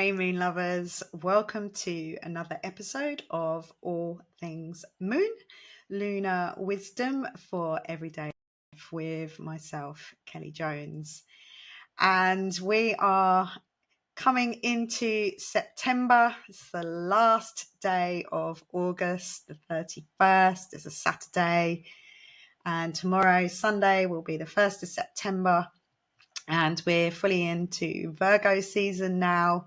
Hey Moon lovers, welcome to another episode of All Things Moon, Lunar Wisdom for Everyday Life with myself, Kelly Jones. And we are coming into September. It's the last day of August, the 31st. It's a Saturday. And tomorrow, Sunday, will be the 1st of September. And we're fully into Virgo season now.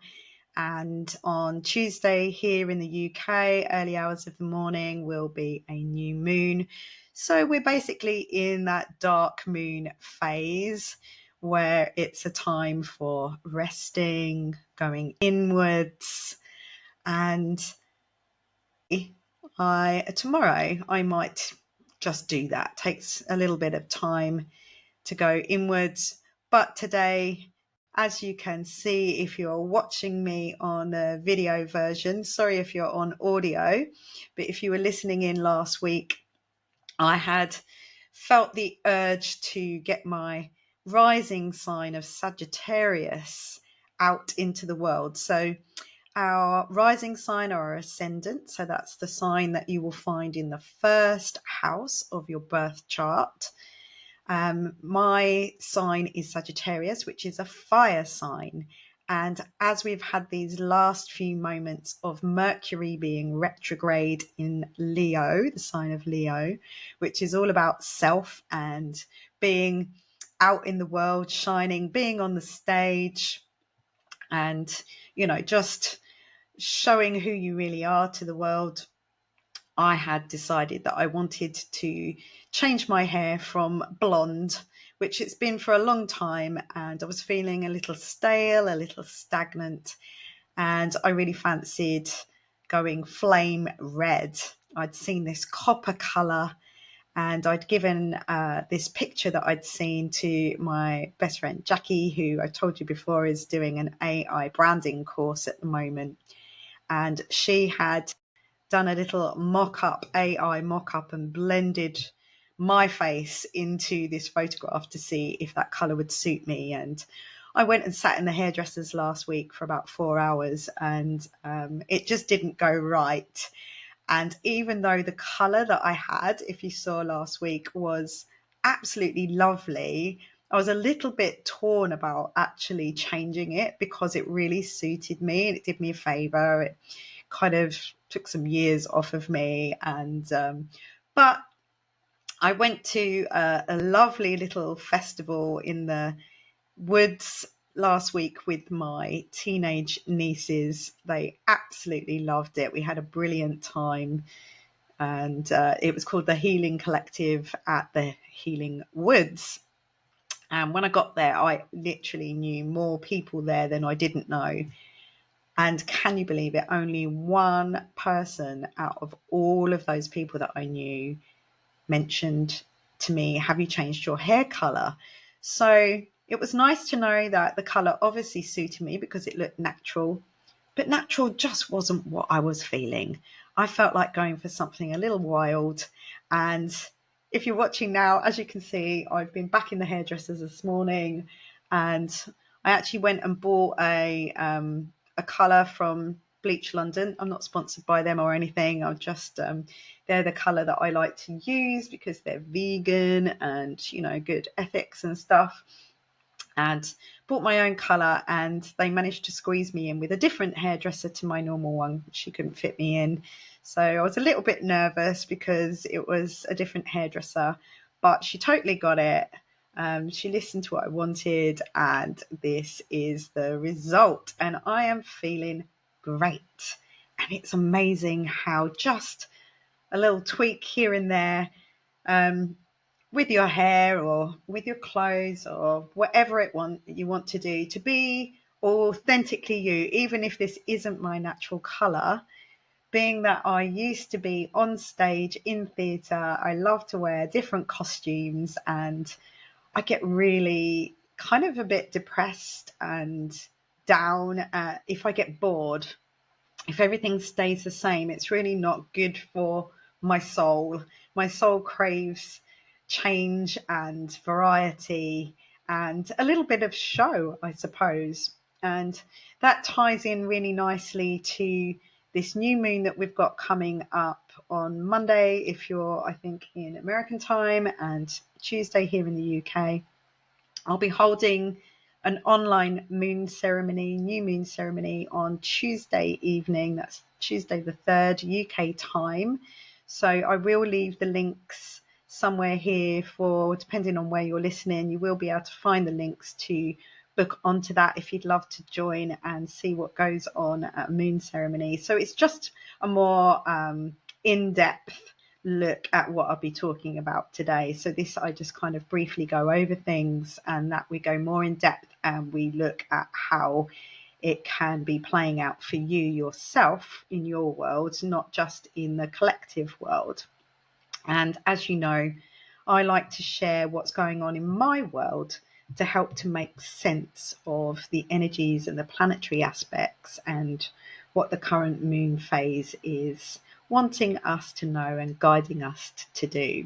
And on Tuesday here in the UK, early hours of the morning, will be a new moon. So we're basically in that dark moon phase where it's a time for resting, going inwards. And tomorrow I might just do that. It takes a little bit of time to go inwards. But today, as you can see, if you're watching me on the video version, sorry if you're on audio, but if you were listening in last week, I had felt the urge to get my rising sign of Sagittarius out into the world. So our rising sign or our ascendant, so that's the sign that you will find in the first house of your birth chart. My sign is Sagittarius, which is a fire sign. And as we've had these last few moments of Mercury being retrograde in Leo, the sign of Leo, which is all about self and being out in the world, shining, being on the stage, and, just showing who you really are to the world. I had decided that I wanted to change my hair from blonde, which it's been for a long time, and I was feeling a little stale, a little stagnant, and I really fancied going flame red. I'd seen this copper colour, and I'd given this picture that I'd seen to my best friend Jackie, who I told you before is doing an AI branding course at the moment, and she had done a little AI mock-up and blended my face into this photograph to see if that colour would suit me. And I went and sat in the hairdressers last week for about 4 hours, and it just didn't go right. And even though the colour that I had, if you saw last week, was absolutely lovely, I was a little bit torn about actually changing it because it really suited me and it did me a favour. It kind of took some years off of me, and but I went to a lovely little festival in the woods last week with my teenage nieces. They absolutely loved it. We had a brilliant time, and it was called the Healing Collective at the Healing Woods. And when I got there, I literally knew more people there than I didn't know. And can you believe it? Only one person out of all of those people that I knew mentioned to me, have you changed your hair colour? So it was nice to know that the colour obviously suited me because it looked natural, but natural just wasn't what I was feeling. I felt like going for something a little wild. And if you're watching now, as you can see, I've been back in the hairdressers this morning, and I actually went and bought a colour from Bleach London. I'm not sponsored by them or anything. I'm just they're the colour that I like to use because they're vegan and good ethics and stuff. And bought my own colour, and they managed to squeeze me in with a different hairdresser to my normal one. She couldn't fit me in, so I was a little bit nervous because it was a different hairdresser, but she totally got it. She listened to what I wanted, and this is the result, and I am feeling great. And it's amazing how just a little tweak here and there, with your hair or with your clothes or whatever you want to do to be authentically you, even if this isn't my natural colour. Being that I used to be on stage in theatre, I love to wear different costumes, and I get really kind of a bit depressed and down if I get bored. If everything stays the same, it's really not good for my soul. My soul craves change and variety and a little bit of show, I suppose. And that ties in really nicely to this new moon that we've got coming up on Monday, if you're, I think, in American time, and Tuesday here in the UK. I'll be holding an online moon ceremony, new moon ceremony, on Tuesday evening. That's Tuesday the 3rd UK time. So I will leave the links somewhere here for, depending on where you're listening, you will be able to find the links to book onto that if you'd love to join and see what goes on at a moon ceremony. So it's just a more in-depth look at what I'll be talking about today. So this, I just kind of briefly go over things, and that we go more in depth and we look at how it can be playing out for you yourself in your world, not just in the collective world. And as you know, I like to share what's going on in my world to help to make sense of the energies and the planetary aspects and what the current moon phase is wanting us to know and guiding us to do.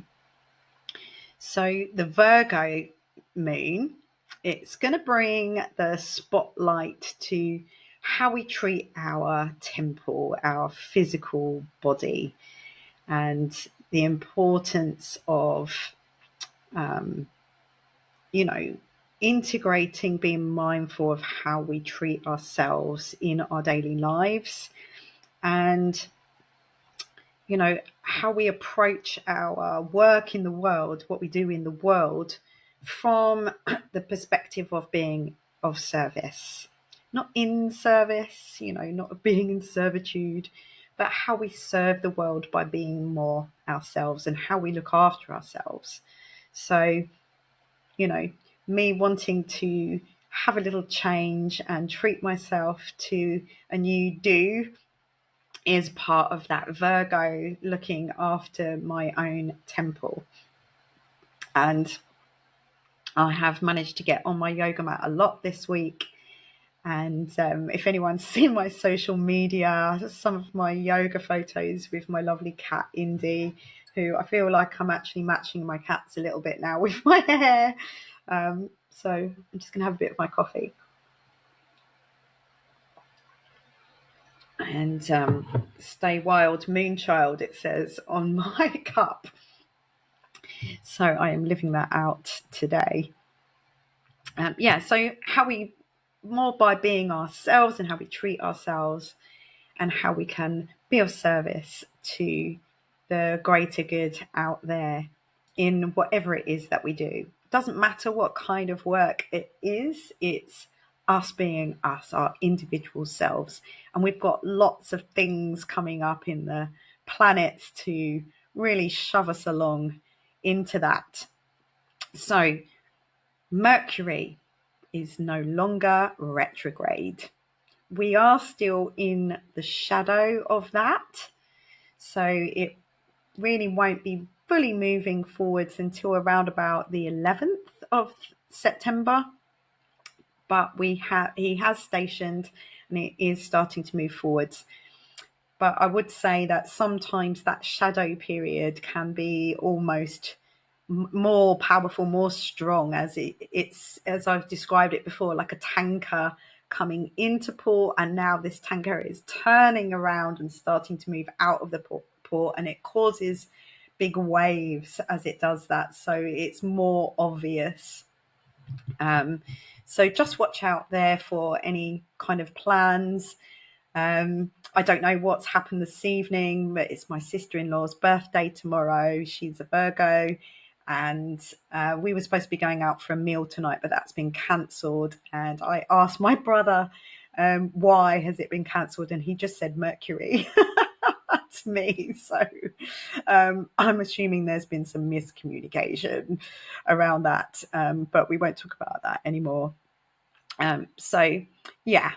So the Virgo moon, it's going to bring the spotlight to how we treat our temple, our physical body, and the importance of, integrating, being mindful of how we treat ourselves in our daily lives, and how we approach our work in the world, what we do in the world, from the perspective of being of service, not in service, not being in servitude, but how we serve the world by being more ourselves and how we look after ourselves. So, me wanting to have a little change and treat myself to a new do is part of that Virgo looking after my own temple. And I have managed to get on my yoga mat a lot this week. And if anyone's seen my social media, some of my yoga photos with my lovely cat, Indy, who I feel like I'm actually matching my cats a little bit now with my hair. So I'm just going to have a bit of my coffee. And stay wild, moonchild, it says on my cup. So I am living that out today. So how we, more by being ourselves and how we treat ourselves and how we can be of service to the greater good out there in whatever it is that we do. Doesn't matter what kind of work it is, it's us being us, our individual selves. And we've got lots of things coming up in the planets to really shove us along into that. So Mercury is no longer retrograde. We are still in the shadow of that. So it really won't be fully moving forwards until around about the 11th of September. But he has stationed and it is starting to move forwards. But I would say that sometimes that shadow period can be almost more powerful, more strong, as it's, as I've described it before, like a tanker coming into port, and now this tanker is turning around and starting to move out of the port, and it causes big waves as it does that, so it's more obvious. So just watch out there for any kind of plans. I don't know what's happened this evening, but it's my sister-in-law's birthday tomorrow. She's a Virgo, and we were supposed to be going out for a meal tonight, but that's been cancelled. And I asked my brother, why has it been cancelled? And he just said Mercury to me. So I'm assuming there's been some miscommunication around that, but we won't talk about that anymore. So yeah,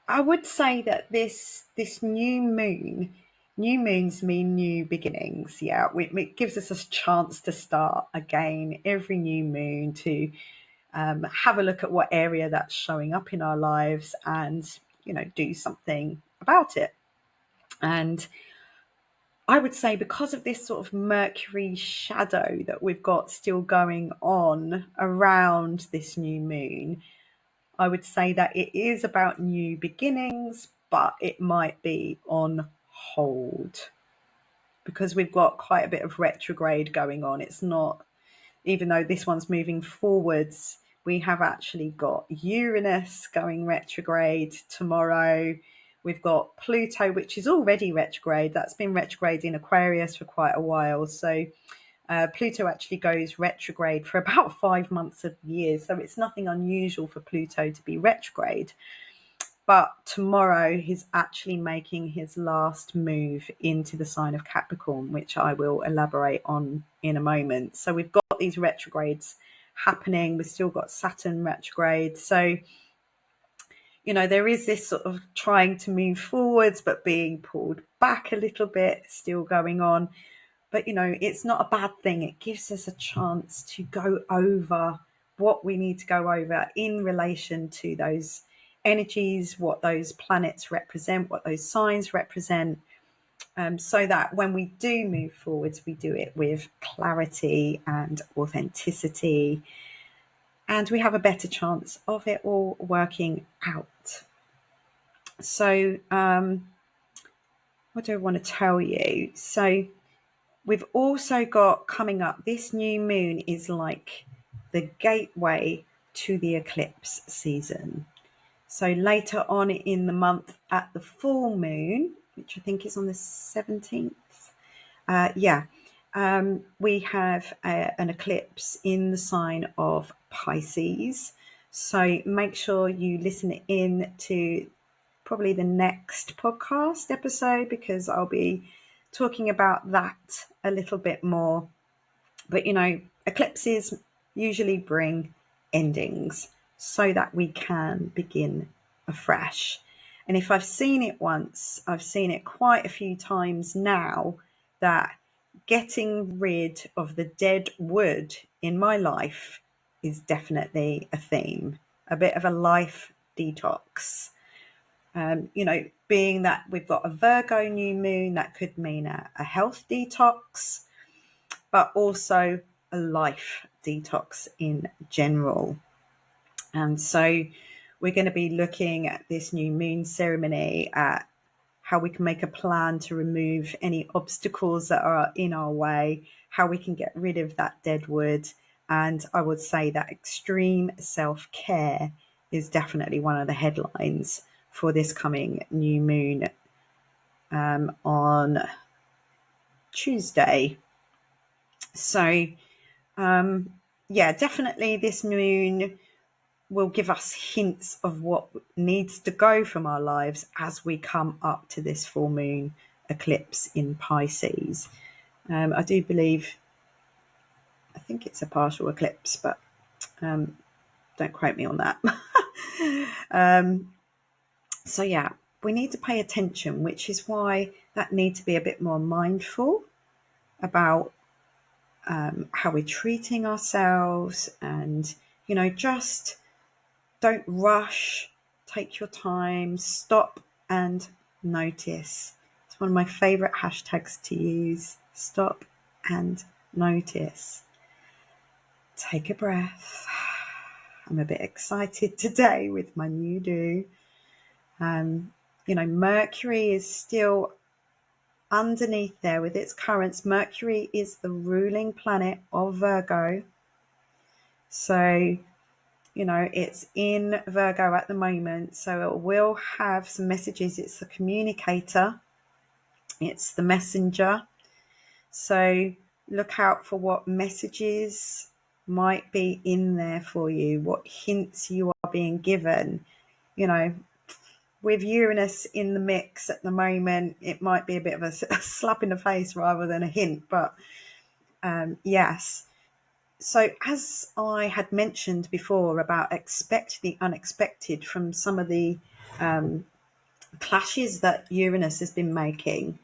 I would say that this new moons mean new beginnings. Yeah, it gives us a chance to start again every new moon, to have a look at what area that's showing up in our lives and do something about it. And I would say because of this sort of Mercury shadow that we've got still going on around this new moon, I would say that it is about new beginnings, but it might be on hold because we've got quite a bit of retrograde going on. It's not, even though this one's moving forwards, we have actually got Uranus going retrograde tomorrow. We've got Pluto, which is already retrograde. That's been retrograde in Aquarius for quite a while. So Pluto actually goes retrograde for about 5 months of the year. So it's nothing unusual for Pluto to be retrograde. But tomorrow he's actually making his last move into the sign of Capricorn, which I will elaborate on in a moment. So we've got these retrogrades happening. We've still got Saturn retrograde. So, you know, there is this sort of trying to move forwards, but being pulled back a little bit still going on. But, you know, it's not a bad thing. It gives us a chance to go over what we need to go over in relation to those energies, what those planets represent, what those signs represent, so that when we do move forwards, we do it with clarity and authenticity, and we have a better chance of it all working out. So, what do I want to tell you? So, we've also got coming up, this new moon is like the gateway to the eclipse season. So later on in the month at the full moon, which I think is on the 17th, we have an eclipse in the sign of Pisces. So make sure you listen in to probably the next podcast episode, because I'll be talking about that a little bit more. But, you know, eclipses usually bring endings so that we can begin afresh. And if I've seen it once, I've seen it quite a few times now, that getting rid of the dead wood in my life is definitely a theme, a bit of a life detox. You know, being that we've got a Virgo new moon, that could mean a health detox, but also a life detox in general. And so we're going to be looking at this new moon ceremony, at how we can make a plan to remove any obstacles that are in our way, how we can get rid of that dead wood. And I would say that extreme self-care is definitely one of the headlines for this coming new moon on Tuesday. So, yeah, definitely this moon will give us hints of what needs to go from our lives as we come up to this full moon eclipse in Pisces. I do believe, I think it's a partial eclipse, but don't quote me on that. So yeah, we need to pay attention, which is why that need to be a bit more mindful about how we're treating ourselves, and, you know, just don't rush, take your time, stop and notice. It's one of my favorite hashtags to use, stop and notice. Take a breath. I'm a bit excited today with my new do. You know, Mercury is still underneath there with its currents. Mercury is the ruling planet of Virgo. So, you know, it's in Virgo at the moment. So it will have some messages. It's the communicator. It's the messenger. So look out for what messages might be in there for you, what hints you are being given. You know, with Uranus in the mix at the moment, it might be a bit of a slap in the face rather than a hint, but yes. So as I had mentioned before about expect the unexpected from some of the clashes that Uranus has been making,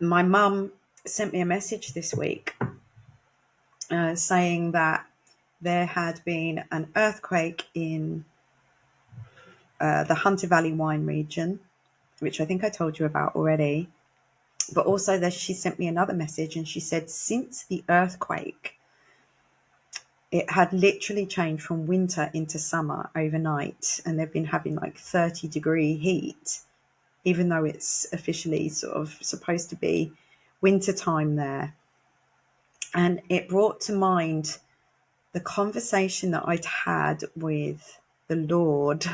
my mum sent me a message this week saying that there had been an earthquake in the Hunter Valley wine region, which I think I told you about already. But also she sent me another message, and she said since the earthquake, it had literally changed from winter into summer overnight, and they've been having like 30-degree heat, even though it's officially sort of supposed to be winter time there. And it brought to mind the conversation that I'd had with the Lord.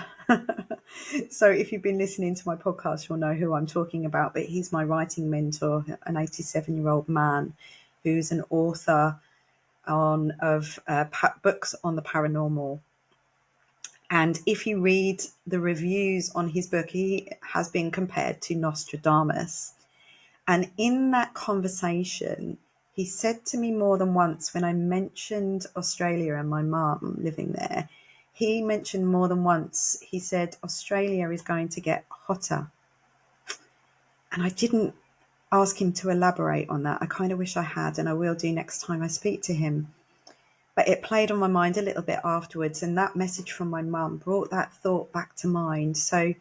So if you've been listening to my podcast, you'll know who I'm talking about, but he's my writing mentor, an 87-year-old man who's an author of books on the paranormal. And if you read the reviews on his book, he has been compared to Nostradamus. And in that conversation, he said to me more than once, when I mentioned Australia and my mum living there, he mentioned more than once, he said, Australia is going to get hotter. And I didn't ask him to elaborate on that. I kind of wish I had, and I will do next time I speak to him. But it played on my mind a little bit afterwards, and that message from my mum brought that thought back to mind. So,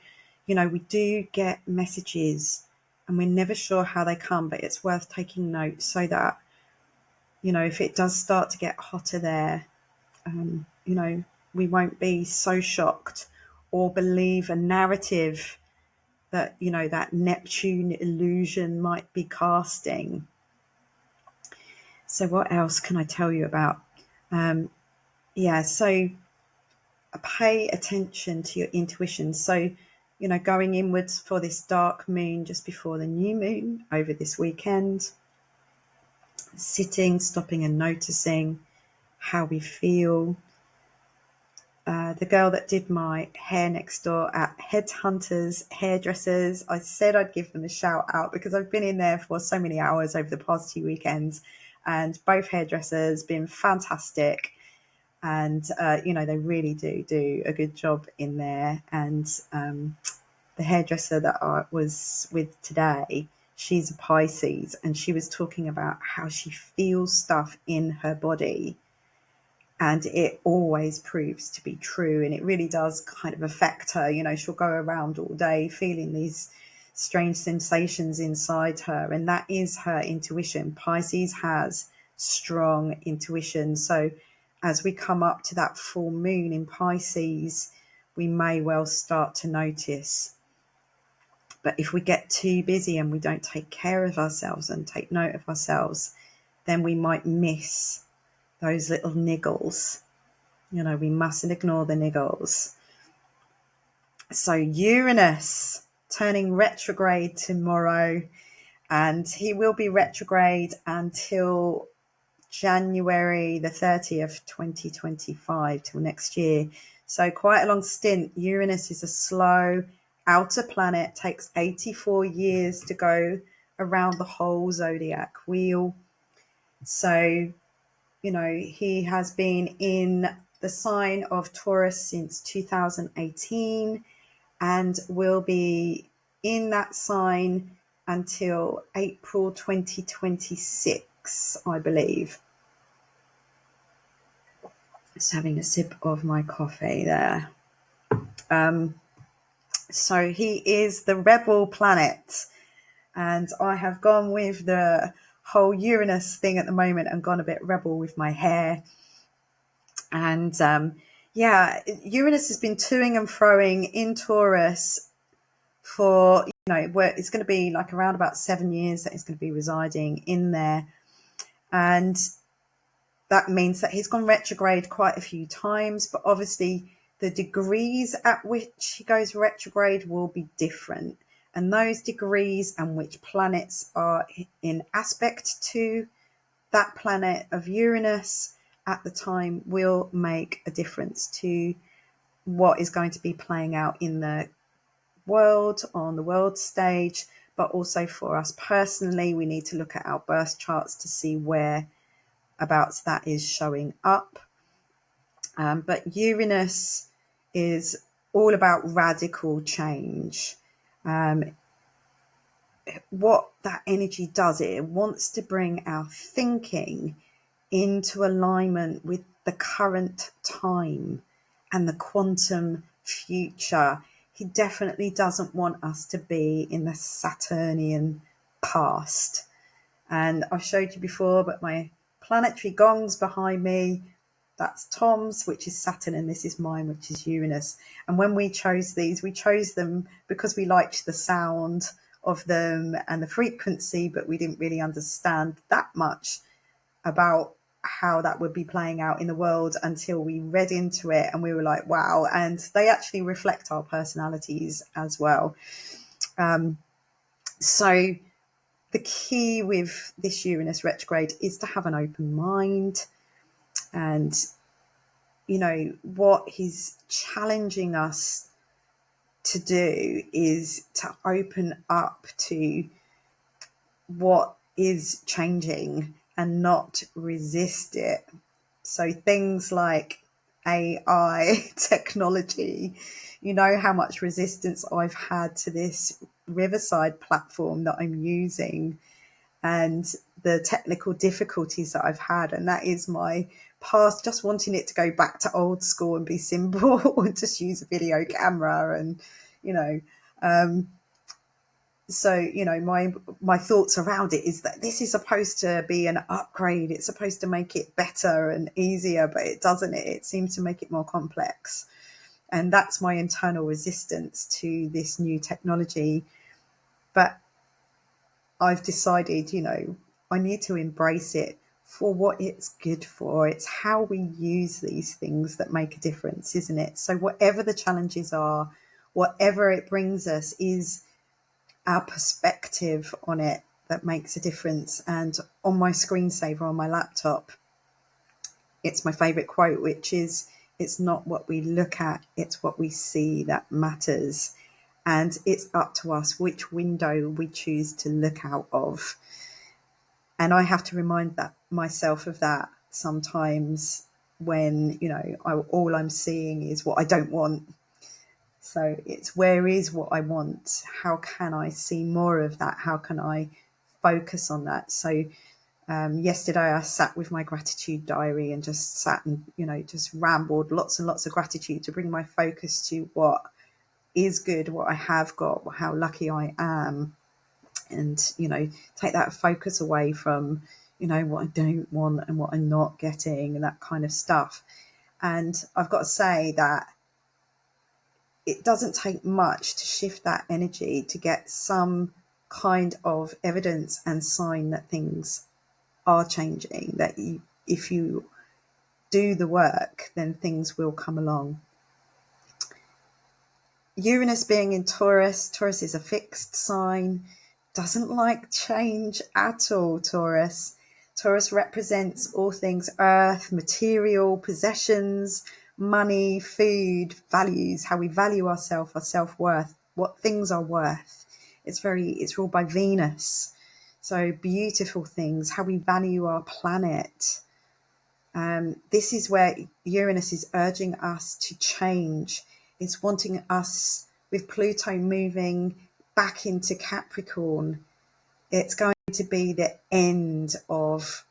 we do get messages, and we're never sure how they come, but it's worth taking note so that, if it does start to get hotter there, we won't be so shocked or believe a narrative that, that Neptune illusion might be casting. So what else can I tell you about? So pay attention to your intuition. So, going inwards for this dark moon just before the new moon over this weekend, sitting, stopping and noticing how we feel. The girl that did my hair next door at Headhunters Hairdressers, I said I'd give them a shout out because I've been in there for so many hours over the past 2 weekends, and both hairdressers been fantastic. And, they really do a good job in there. And the hairdresser that I was with today, she's a Pisces, and she was talking about how she feels stuff in her body. And it always proves to be true. And it really does kind of affect her. She'll go around all day feeling these strange sensations inside her. And that is her intuition. Pisces has strong intuition. So as we come up to that full moon in Pisces, we may well start to notice. But if we get too busy and we don't take care of ourselves and take note of ourselves, then we might miss those little niggles. We mustn't ignore the niggles. So Uranus turning retrograde tomorrow, and he will be retrograde until January the 30th, 2025, till next year. So quite a long stint. Uranus is a slow outer planet, takes 84 years to go around the whole zodiac wheel. So, he has been in the sign of Taurus since 2018 and will be in that sign until April 2026, I believe. Just having a sip of my coffee there. So he is the rebel planet, and I have gone with the whole Uranus thing at the moment and gone a bit rebel with my hair. And Uranus has been toing and froing in Taurus for, where it's going to be like around about 7 years that it's going to be residing in there. And that means that he's gone retrograde quite a few times, but obviously the degrees at which he goes retrograde will be different. And those degrees and which planets are in aspect to that planet of Uranus at the time will make a difference to what is going to be playing out in the world, on the world stage, but also for us personally. We need to look at our birth charts to see where about that is showing up. But Uranus is all about radical change. What that energy does, it wants to bring our thinking into alignment with the current time and the quantum future. he definitely doesn't want us to be in the Saturnian past. And I've showed you before, but my planetary gongs behind me, that's Tom's, which is Saturn, and this is mine, which is Uranus. And when we chose these, we chose them because we liked the sound of them and the frequency, but we didn't really understand that much about how that would be playing out in the world until we read into it, and we were like, wow. And they actually reflect our personalities as well. So the key with this Uranus retrograde is to have an open mind. And you know what he's challenging us to do is to open up to what is changing and not resist it. So things like AI technology, you know how much resistance I've had to this Riverside platform that I'm using, and the technical difficulties that I've had. And that is my past, just wanting it to go back to old school and be simple and just use a video camera. And, you know, so, you know, my thoughts around it is that this is supposed to be an upgrade. It's supposed to make it better and easier, but it doesn't. It seems to make it more complex. And that's my internal resistance to this new technology. But I've decided, you know, I need to embrace it for what it's good for. It's how we use these things that make a difference, isn't it? So whatever the challenges are, whatever it brings us, is our perspective on it that makes a difference. And on my screensaver on my laptop, it's my favorite quote, which is, it's not what we look at, it's what we see that matters. And it's up to us which window we choose to look out of. And I have to remind myself of that sometimes when, you know, all I'm seeing is what I don't want. So it's, where is what I want? How can I see more of that? How can I focus on that? So yesterday I sat with my gratitude diary and just sat and, you know, just rambled lots and lots of gratitude to bring my focus to what is good, what I have got, how lucky I am. And, you know, take that focus away from, you know, what I don't want and what I'm not getting and that kind of stuff. And I've got to say that it doesn't take much to shift that energy to get some kind of evidence and sign that things are changing, that if you do the work, then things will come along. Uranus being in Taurus, Taurus is a fixed sign, doesn't like change at all, Taurus. Taurus represents all things earth, material, possessions, money, food, values, how we value ourselves, our self-worth, what things are worth. It's ruled by Venus. So beautiful things, how we value our planet. This is where Uranus is urging us to change. It's wanting us, with Pluto moving back into Capricorn, it's going to be the end of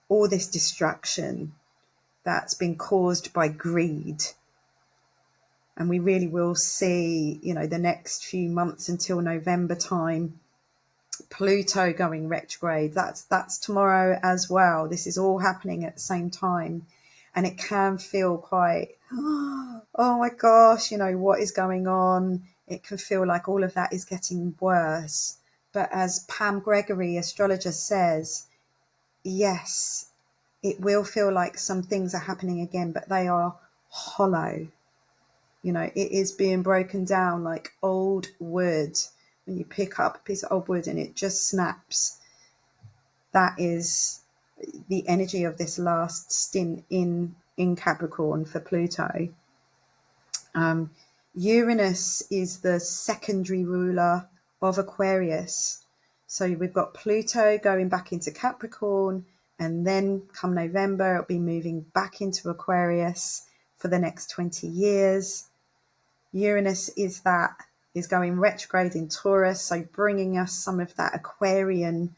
all this destruction that's been caused by greed. And we really will see, you know, the next few months until November time, Pluto going retrograde. That's tomorrow as well. This is all happening at the same time. And it can feel quite, oh my gosh, you know, what is going on? It can feel like all of that is getting worse. But as Pam Gregory, astrologer, says, yes, it will feel like some things are happening again, but they are hollow. You know, it is being broken down like old wood. When you pick up a piece of old wood and it just snaps, that is the energy of this last stint in Capricorn for Pluto. Uranus is the secondary ruler of Aquarius. So we've got Pluto going back into Capricorn, and then come November, it'll be moving back into Aquarius for the next 20 years. Uranus is going retrograde in Taurus, so bringing us some of that Aquarian,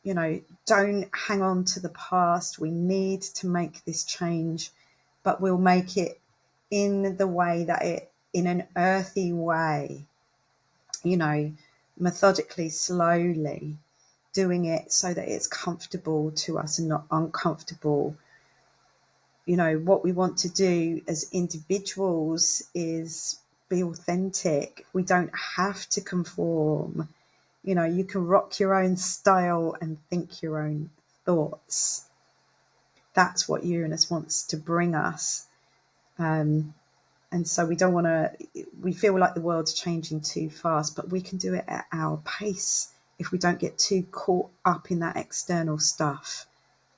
you know, don't hang on to the past. We need to make this change, but we'll make it in the way that it in an earthy way, you know, methodically, slowly, doing it so that it's comfortable to us and not uncomfortable. You know, what we want to do as individuals is be authentic. We don't have to conform. You know, you can rock your own style and think your own thoughts. That's what Uranus wants to bring us. And so we don't want to, we feel like the world's changing too fast, but we can do it at our pace if we don't get too caught up in that external stuff.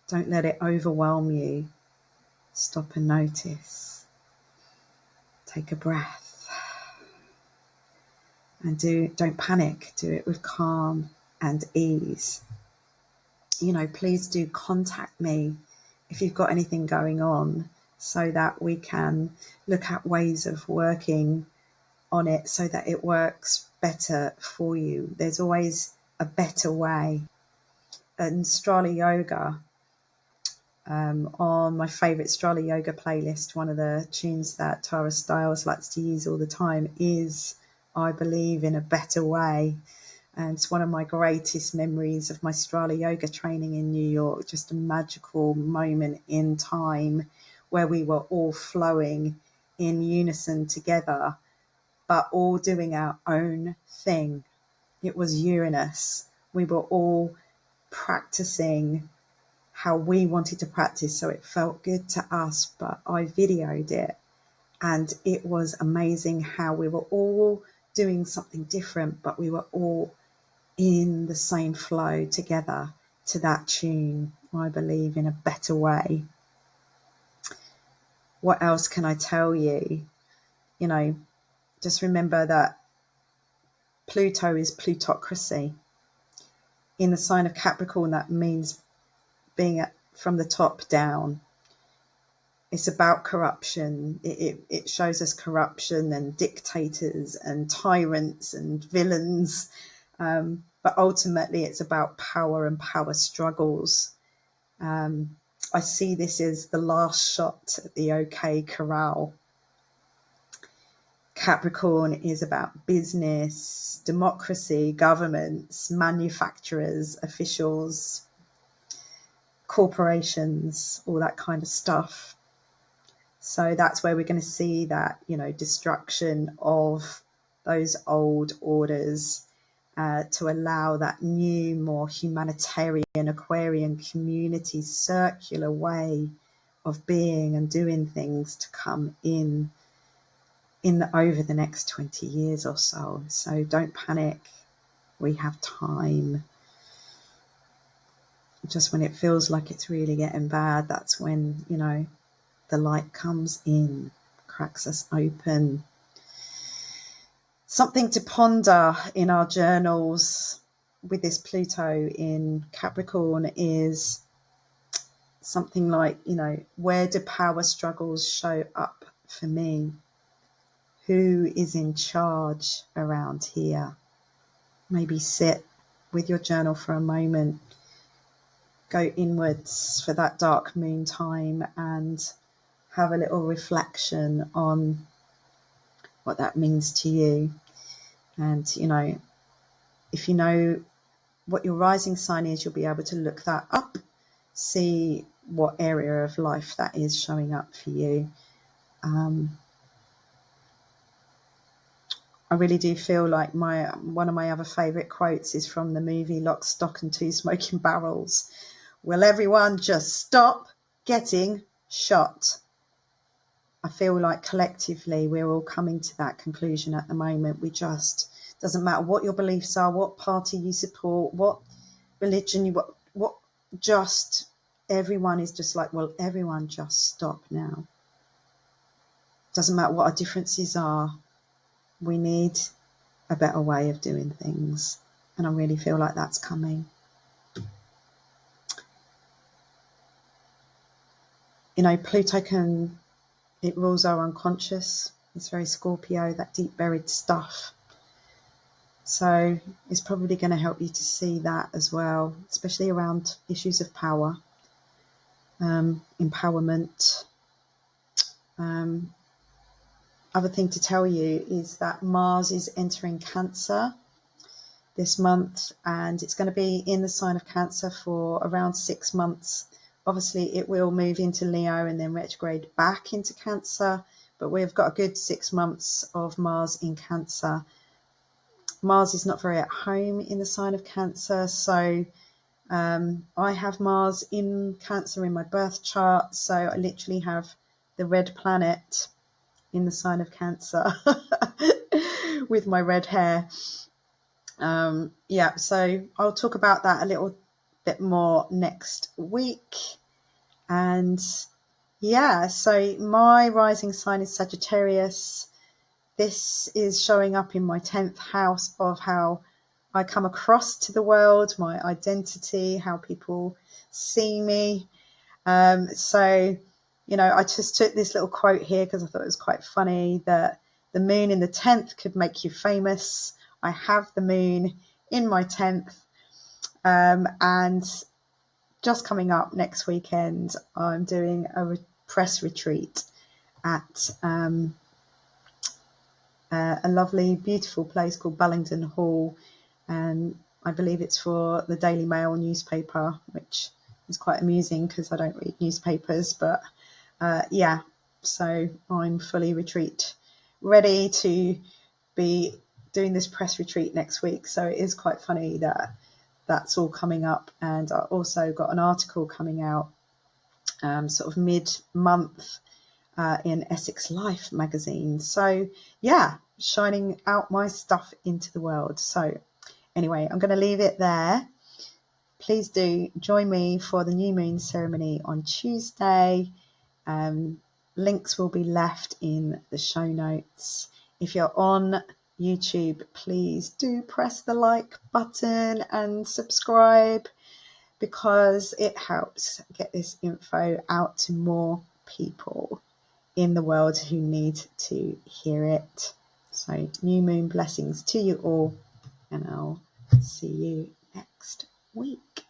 Don't let it overwhelm you. Stop and notice. Take a breath. And don't panic. Do it with calm and ease. You know, please do contact me if you've got anything going on, so that we can look at ways of working on it so that it works better for you. There's always a better way. And Strala Yoga, on my favourite Strala Yoga playlist, one of the tunes that Tara Stiles likes to use all the time is I Believe in a Better Way. And it's one of my greatest memories of my Strala Yoga training in New York, just a magical moment in time where we were all flowing in unison together, but all doing our own thing. It was Uranus. We were all practicing how we wanted to practice, so it felt good to us, but I videoed it, and it was amazing how we were all doing something different, but we were all in the same flow together to that tune, I Believe in a Better Way. What else can I tell you? You know, just remember that Pluto is plutocracy. In the sign of Capricorn, that means being from the top down. It's about corruption. It shows us corruption and dictators and tyrants and villains. But ultimately, it's about power and power struggles. I see this as the last shot at the OK Corral. Capricorn is about business, democracy, governments, manufacturers, officials, corporations, all that kind of stuff. So that's where we're going to see that, you know, destruction of those old orders to allow that new, more humanitarian, Aquarian community, circular way of being and doing things to come in over the next 20 years or so. So don't panic. We have time. Just when it feels like it's really getting bad, that's when, you know, the light comes in, cracks us open. Something to ponder in our journals with this Pluto in Capricorn is something like, you know, where do power struggles show up for me? Who is in charge around here? Maybe sit with your journal for a moment, go inwards for that dark moon time and have a little reflection on what that means to you. And, you know, if you know what your rising sign is, you'll be able to look that up, see what area of life that is showing up for you. I really do feel like one of my other favourite quotes is from the movie Lock, Stock and Two Smoking Barrels. Will everyone just stop getting shot? I feel like collectively we're all coming to that conclusion at the moment. Doesn't matter what your beliefs are, what party you support, what religion what just everyone is just like, well, everyone just stop now. Doesn't matter what our differences are. We need a better way of doing things. And I really feel like that's coming. You know, Pluto it rules our unconscious. It's very Scorpio, that deep buried stuff. So it's probably going to help you to see that as well, especially around issues of power, empowerment, other thing to tell you is that Mars is entering Cancer this month, and it's going to be in the sign of Cancer for around 6 months. Obviously, it will move into Leo and then retrograde back into Cancer, but we've got a good 6 months of Mars in Cancer. Mars is not very at home in the sign of Cancer, so I have Mars in Cancer in my birth chart, so I literally have the red planet in the sign of Cancer with my red hair. Yeah, so I'll talk about that a little bit more next week. And yeah, so my rising sign is Sagittarius. This is showing up in my 10th house of how I come across to the world, my identity, how people see me. So, you know, I just took this little quote here because I thought it was quite funny, that the moon in the 10th could make you famous. I have the moon in my 10th. And just coming up next weekend, I'm doing a press retreat at a lovely, beautiful place called Bullingdon Hall. And I believe it's for the Daily Mail newspaper, which is quite amusing because I don't read newspapers. But yeah, so I'm fully retreat ready to be doing this press retreat next week. So it is quite funny that that's all coming up. And I also got an article coming out sort of mid-month in Essex Life magazine. So yeah, shining out my stuff into the world. So anyway, I'm going to leave it there. Please do join me for the new moon ceremony on Tuesday. Links will be left in the show notes. If you're on YouTube, please do press the like button and subscribe, because it helps get this info out to more people in the world who need to hear it. So new moon blessings to you all, and I'll see you next week.